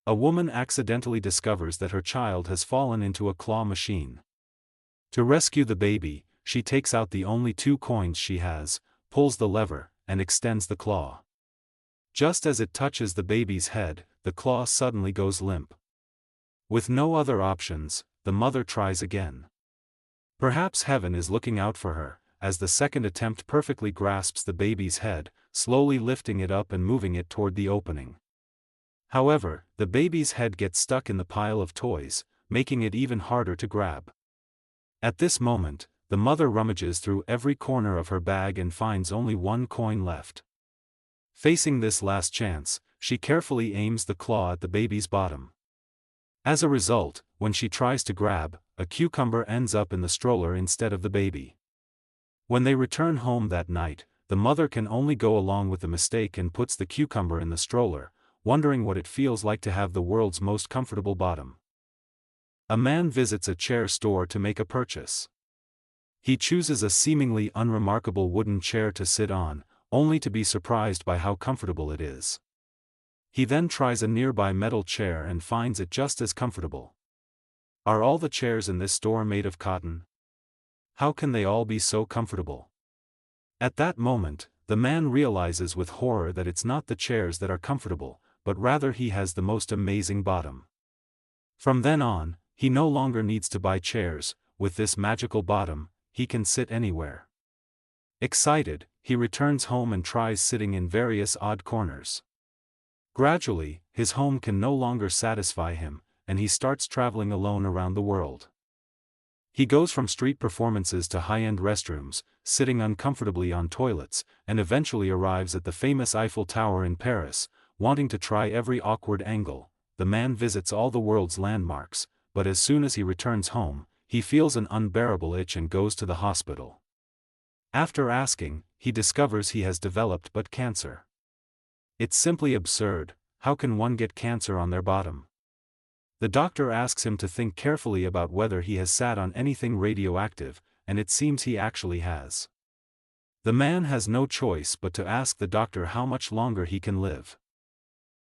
A woman accidentally discovers that her child has fallen into a claw machine. To rescue the baby, she takes out the only 2 coins she has, pulls the lever, and extends the claw. Just as it touches the baby's head, the claw suddenly goes limp. With no other options, the mother tries again. Perhaps heaven is looking out for her, as the second attempt perfectly grasps the baby's head, slowly lifting it up and moving it toward the opening. However, the baby's head gets stuck in the pile of toys, making it even harder to grab. At this moment, the mother rummages through every corner of her bag and finds only 1 coin left. Facing this last chance, she carefully aims the claw at the baby's bottom. As a result, when she tries to grab, a cucumber ends up in the stroller instead of the baby. When they return home that night, the mother can only go along with the mistake and puts the cucumber in the stroller, wondering what it feels like to have the world's most comfortable bottom. A man visits a chair store to make a purchase. He chooses a seemingly unremarkable wooden chair to sit on, only to be surprised by how comfortable it is. He then tries a nearby metal chair and finds it just as comfortable. Are all the chairs in this store made of cotton? How can they all be so comfortable? At that moment, the man realizes with horror that it's not the chairs that are comfortable, but rather he has the most amazing bottom. From then on, he no longer needs to buy chairs. With this magical bottom, he can sit anywhere. Excited, he returns home and tries sitting in various odd corners. Gradually, his home can no longer satisfy him, and he starts traveling alone around the world. He goes from street performances to high-end restrooms, sitting uncomfortably on toilets, and eventually arrives at the famous Eiffel Tower in Paris, wanting to try every awkward angle. The man visits all the world's landmarks, but as soon as he returns home, he feels an unbearable itch and goes to the hospital. After asking, he discovers he has developed butt cancer. It's simply absurd. How can one get cancer on their bottom? The doctor asks him to think carefully about whether he has sat on anything radioactive, and it seems he actually has. The man has no choice but to ask the doctor how much longer he can live.